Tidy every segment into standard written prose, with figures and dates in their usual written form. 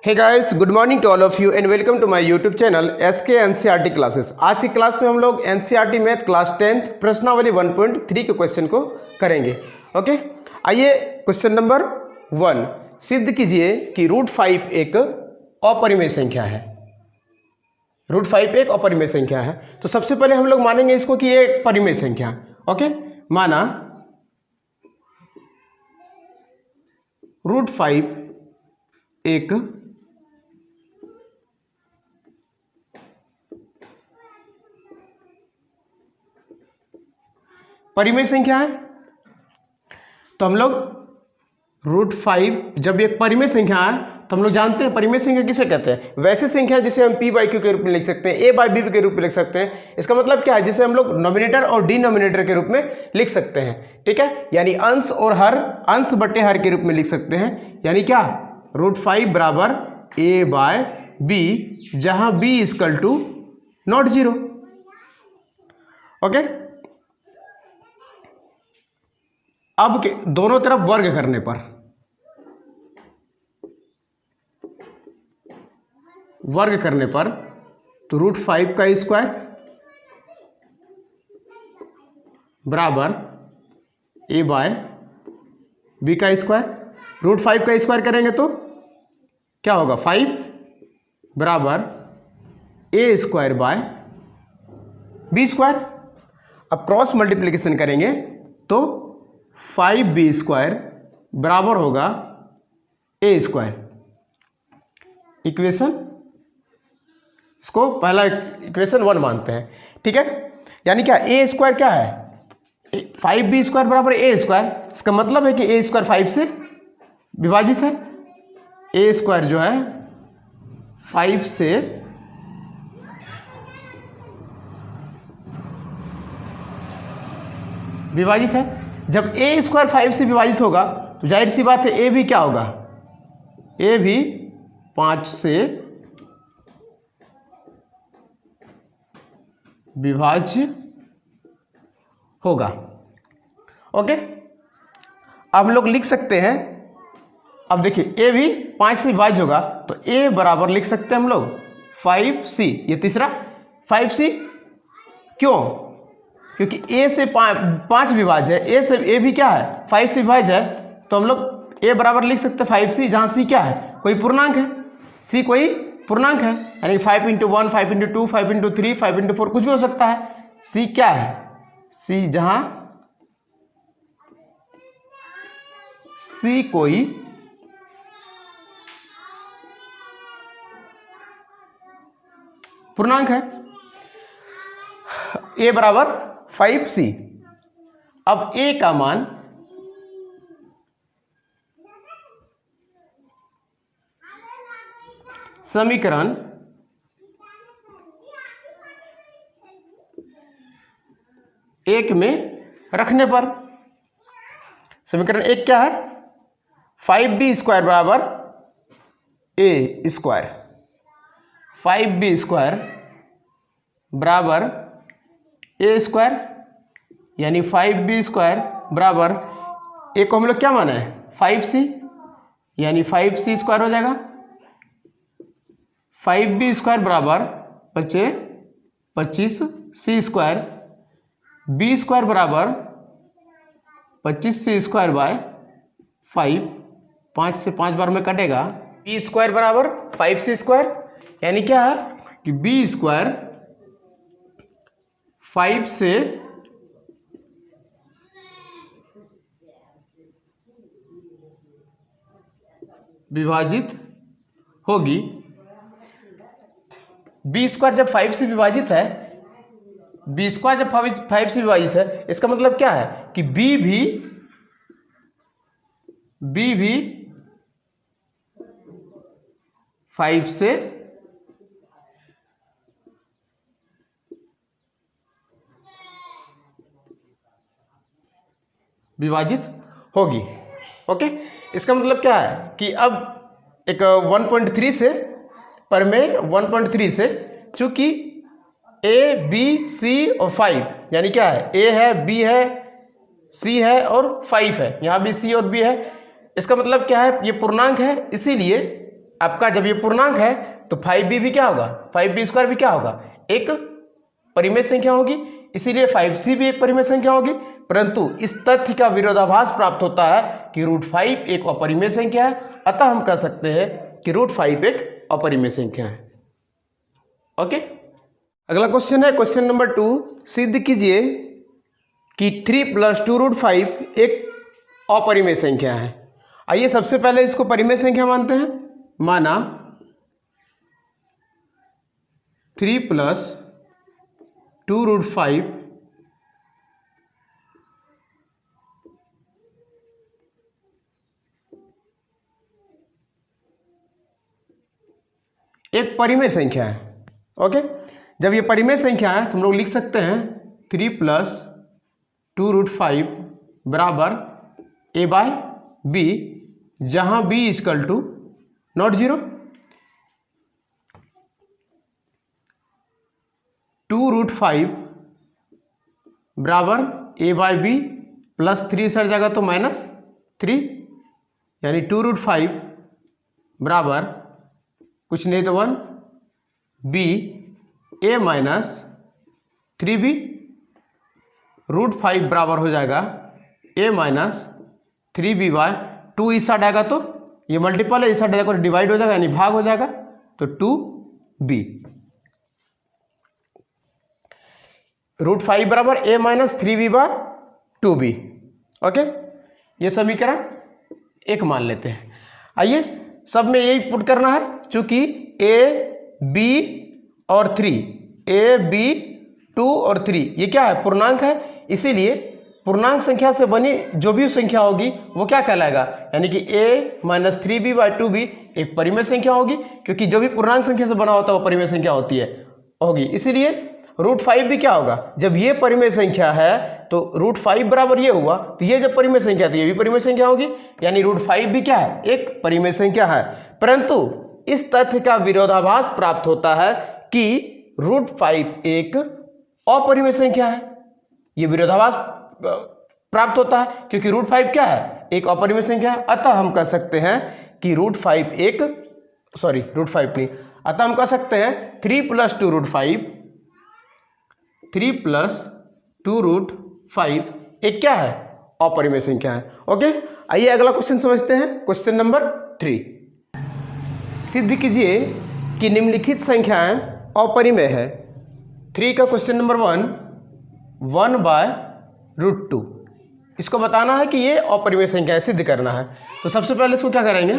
Hey guys, good morning to all of you and welcome to my YouTube channel SK NCERT classes. आज की class में हम लोग NCERT math class 10th प्रश्नावली 1.3 के question को करेंगे। ओके, आइए क्वेश्चन नंबर 1, सिद्ध कीजिए कि √5 एक अपरिमेय संख्या है। √5 एक अपरिमेय संख्या है। तो सबसे पहले हम लोग मानेंगे इसको कि ये एक परिमेय संख्या। ओके, माना √5 एक परिमेय संख्या है। तो हम लोग √5 जब एक परिमेय संख्या है तो हम लोग जानते हैं परिमेय संख्या किसे कहते हैं। वैसे संख्या जिसे हम p/q के रूप में लिख सकते हैं, a/b के रूप में लिख सकते हैं। इसका मतलब क्या है, जिसे हम लोग नॉमिनेटर और डिनोमिनेटर के रूप में लिख सकते हैं। ठीक है, यानी अंश और हर, अंश बटे हर के रूप में लिख सकते हैं। यानी क्या, √5 बराबर a/b, जहां b = नॉट 0। ओके, अब के दोनों तरफ वर्ग करने पर, तो √5 का स्क्वायर बराबर a/b का स्क्वायर। √5 का स्क्वायर करेंगे तो क्या होगा, 5 बराबर a²/b²। अब क्रॉस मल्टीप्लिकेशन करेंगे तो 5b² बराबर होगा a²। इक्वेशन, इसको पहला इक्वेशन 1 मानते हैं। ठीक है, यानी क्या, a² क्या है, 5b² बराबर a²। इसका मतलब है कि a² 5 से विभाजित है। a² जो है 5 से विभाजित है। जब a² 5 से विभाजित होगा तो जाहिर सी बात है a भी क्या होगा, a भी 5 से विभाज्य होगा। ओके, अब लोग लिख सकते हैं, अब देखिए a भी 5 से विभाज्य होगा तो a बराबर लिख सकते हैं हम लोग 5c। ये तीसरा 5c क्यों, क्योंकि a से 5 विभाज्य है, a से a भी क्या है 5 से विभाज्य है। तो हम लोग a बराबर लिख सकते हैं 5c, जहाँ c क्या है, कोई पूर्णांक है। c कोई पूर्णांक है, यानी 5 × 1, 5 × 2, 5 × 3, 5 × 4 कुछ भी हो सकता है। c क्या है, c जहाँ c कोई पूर्णांक है। a बराबर 5c। अब a का मान समीकरण एक में रखने पर, समीकरण 1 क्या है, 5b² बराबर a²। 5b² बराबर a², यानी 5b² बराबर a को हम लोग क्या माना है 5c, यानी 5c² हो जाएगा। 5b² बराबर 25c², b² बराबर 25c²/5, 5 से 5 बार में कटेगा। b² बराबर 5c², यानी क्या है कि b² 5 से विभाजित होगी। b² जब 5 से विभाजित है, b² जब 5 से विभाजित है, इसका मतलब क्या है कि b भी 5 से विभाजित होगी। ओके, इसका मतलब क्या है कि अब एक 1.3 से परिमेय 1.3 से, चूंकि a b c और 5, यानी क्या है, a है, b है, c है और 5 है, यहाँ भी c और b है। इसका मतलब क्या है, ये पूर्णांक है, इसीलिए आपका जब ये पूर्णांक है तो 5b भी क्या होगा, 5b² भी क्या होगा, एक परिमेय संख्या होगी, इसीलिए 5c भी एक परिमेय संख्या होगी। परंतु इस तथ्य का विरोधाभास प्राप्त होता है कि √5 एक अपरिमेय संख्या है, अतः हम कह सकते हैं कि √5 एक अपरिमेय संख्या है। ओके, अगला क्वेश्चन है क्वेश्चन नंबर 2, सिद्ध कीजिए कि 3 + 2√5 एक अपरिमेय संख्या है। आइए सबसे पहले इसको परिमेय संख्या मानते हैं। माना 3 + 2√5 एक परिमेय संख्या है। ओके, जब ये परिमेय संख्या है तो हम लोग लिख सकते हैं 3 + 2√5 बराबर a/b, जहां b = नॉट 0। 2√5 बराबर a/b प्लस 3 सर जाएगा तो -3, यानी 2√5 बराबर कुछ नहीं तो 1, b a - 3b, √5 बराबर हो जाएगा a - 3b/2। इस साइड आएगा तो ये मल्टीपल है, इस साइड आएगा तो डिवाइड हो जाएगा यानी भाग हो जाएगा, तो 2b। √5 बराबर a - 3b/2b। ओके, ये समीकरण 1 मान लेते हैं। आइए सब में यही पुट करना है, चूंकि a, b और 3, a, b, 2 और 3 ये क्या है, पूर्णांक है, इसीलिए पूर्णांक संख्या से बनी जो भी संख्या होगी वो क्या कहलाएगा, यानी कि a - 3b/2b एक परिमेय संख्या होगी, क्योंकि जो भी पूर्णांक संख्या से बना होता है वो परिमेय संख्या होगी। इसीलिए √5 भी क्या होगा, जब ये परिमेय संख्या है तो √5 बराबर ये हुआ, तो ये जब परिमेय संख्या तो ये भी परिमेय संख्या होगी, यानी √5 भी क्या है, एक परिमेय संख्या है। परंतु इस तथ्य का विरोधाभास प्राप्त होता है कि √5 एक अपरिमेय संख्या है। ये विरोधाभास प्राप्त होता है क्योंकि √5 क्या है, एक अपरिमेय संख्या है। अतः हम कह सकते हैं कि √5 एक, सॉरी √5 नहीं, अतः हम कह सकते हैं 3 + 2√5, 3 + 2√5 एक क्या है, अपरिमेय संख्या है। ओके, आइए अगला क्वेश्चन समझते हैं। क्वेश्चन नंबर 3, सिद्ध कीजिए कि निम्नलिखित संख्याएं अपरिमेय है। 3 का क्वेश्चन नंबर 1/√2। इसको बताना है कि ये अपरिमेय संख्या है, सिद्ध करना है। तो सबसे पहले इसको क्या करेंगे,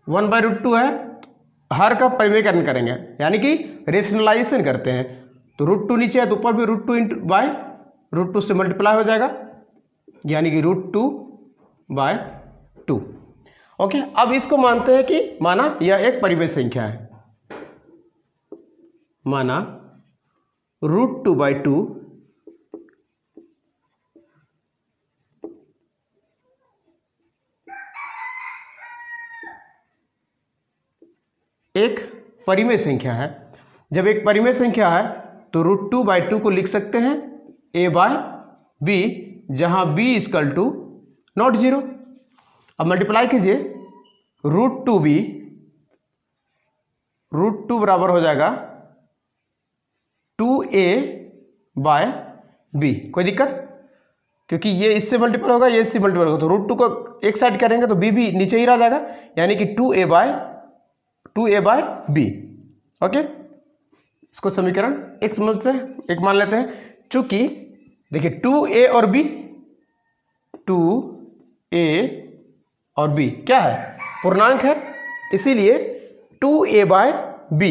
1/√2 है, हर का परिमेयकरण करेंगे, यानी कि रेशनलाइजेशन करते हैं। तो √2 नीचे है तो ऊपर भी √2 से मल्टीप्लाई हो जाएगा, यानी कि √2/2। ओके, अब इसको मानते हैं कि माना यह एक परिमेय संख्या है। माना √2/2 एक परिमेय संख्या है। जब एक परिमेय संख्या है तो √2/2 को लिख सकते हैं a/b, जहां b = नॉट 0। अब मल्टीप्लाई कीजिए, √2b, √2 बराबर हो जाएगा 2a/b। कोई दिक्कत, क्योंकि ये इससे मल्टीपल होगा, ये इससे मल्टीपल होगा, तो √2 को एक साइड करेंगे तो b भी नीचे ही रह जाएगा, यानी कि 2a/b। ओके, इसको समीकरण एक समझ से एक मान लेते हैं। चूंकि देखिए 2a और b, 2a और b क्या है, पूर्णांक है, इसीलिए 2a/b,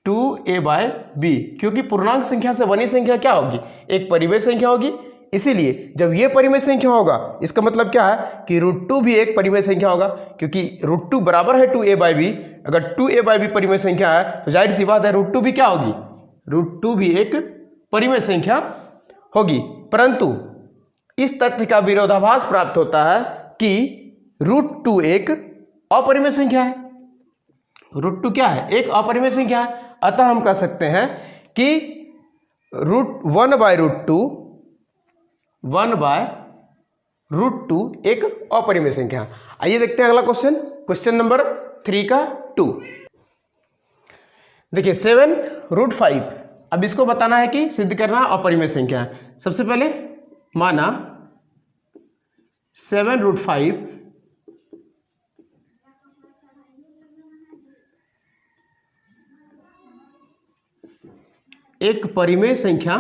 2a/b, क्योंकि पूर्णांक संख्या से बनी संख्या क्या होगी, एक परिमेय संख्या होगी। इसीलिए जब ये परिमेय संख्या होगा, इसका मतलब क्या है कि √2 भी एक परिमेय संख्या होगा, क्योंकि √2 बराबर है 2a/b। अगर 2a/b परिमेय संख्या है तो जाहिर सी बात है √2 भी क्या होगी, √2 भी एक परिमेय संख्या होगी। परंतु इस तथ्य का विरोधाभास प्राप्त होता है कि √2 एक अपरिमेय संख्या है। √2 क्या है, एक अपरिमेय संख्या है। अतः हम कह सकते हैं कि 1/√2 एक अपरिमेय संख्या। आइए देखते हैं अगला क्वेश्चन, क्वेश्चन नंबर 3 का 2। देखिए 7√5, अब इसको बताना है कि सिद्ध करना अपरिमेय संख्या है। सबसे पहले माना 7√5 एक परिमेय संख्या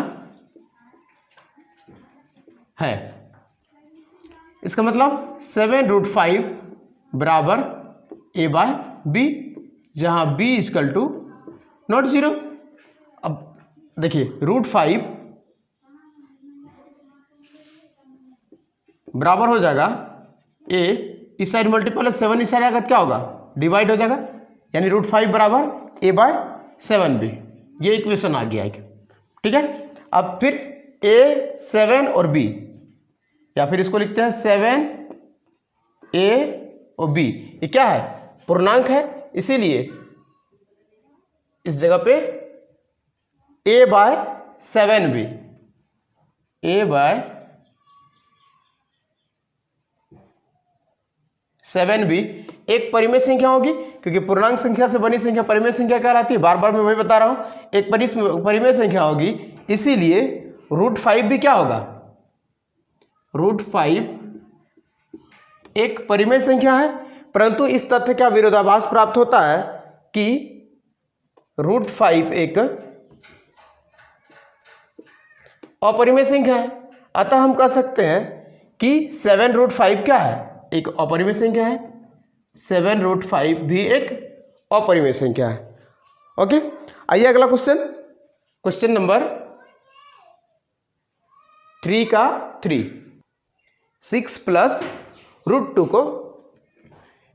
है। इसका मतलब 7√5 बराबर a/b, जहां b इक्वल टू नॉट 0। अब देखिए √5 बराबर हो जाएगा a, इस साइड मल्टीपल है 7, इस साइड आकर क्या होगा, डिवाइड हो जाएगा, यानी √5 बराबर a/7b। ये इक्वेशन आ गया है, ठीक है। अब फिर a 7 और b, या फिर इसको लिखते हैं 7a और b, ये क्या है, पूर्णांक है, इसीलिए इस जगह पे a/7b, a/7b एक परिमेय संख्या होगी, क्योंकि पूर्णांक संख्या से बनी संख्या परिमेय संख्या कहलाती है। बार बार मैं वही बता रहा हूं, एक परिमेय संख्या होगी, इसीलिए √5 भी क्या होगा, √5 एक परिमेय संख्या है। परंतु इस तथ्य का विरोधाभास प्राप्त होता है कि √5 एक अपरिमेय संख्या है। अतः हम कह सकते हैं कि 7√5 क्या है, एक अपरिमेय संख्या है। 7√5 भी एक अपरिमेय संख्या है। ओके, आइए अगला क्वेश्चन, क्वेश्चन नंबर 3 का 3। 6 प्लस √2 को,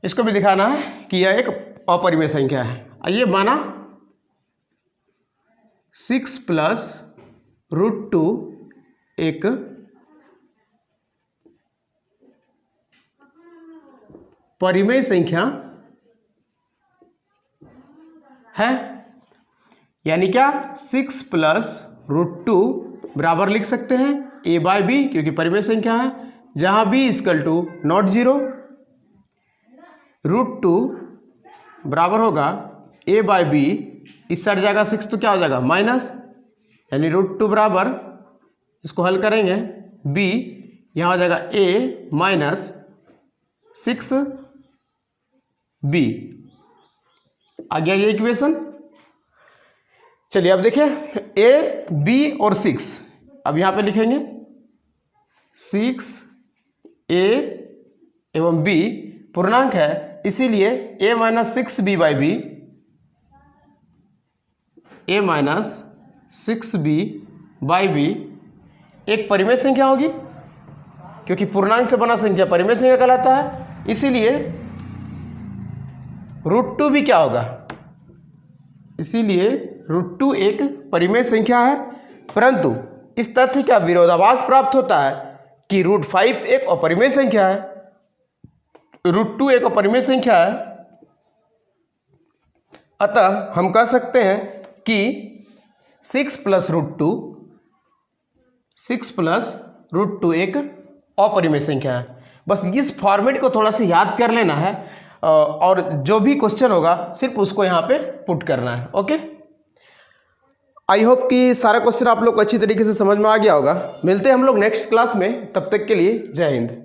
इसको भी दिखाना है कि यह एक अपरिमेय संख्या है। आइए माना 6 प्लस √2 एक परिमेय संख्या है, यानी क्या, 6 प्लस √2 बराबर लिख सकते हैं a/b, क्योंकि परिमेय संख्या है, जहां b इक्वल टू नॉट 0। √2 बराबर होगा a/b, इस साइड जाएगा 6 तो क्या हो जाएगा, माइनस, यानी √2 बराबर, इसको हल करेंगे, b यहाँ हो जाएगा a माइनस 6b। आ गया ये इक्वेशन। चलिए अब देखिए a, b और 6, अब यहाँ पे लिखेंगे 6a एवं b पूर्णांक है, इसीलिए a minus 6b/b, a minus 6b/b एक परिमेय संख्या होगी, क्योंकि पूर्णांक से बना संख्या परिमेय संख्या कहलाता है। इसीलिए √2 भी क्या होगा, इसीलिए √2 एक परिमेय संख्या है। परंतु इस तथ्य का विरोधाभास प्राप्त होता है कि √5 एक अपरिमेय संख्या है, √2 एक अपरिमेय संख्या है। अतः हम कह सकते हैं कि 6 प्लस √2 एक अपरिमेय संख्या है। बस इस फॉर्मेट को थोड़ा सा याद कर लेना है, और जो भी क्वेश्चन होगा सिर्फ उसको यहाँ पे पुट करना है। ओके, आई होप कि सारा क्वेश्चन आप लोग को अच्छी तरीके से समझ में आ गया होगा। मिलते हैं हम लोग नेक्स्ट क्लास में, तब तक के लिए जय हिंद।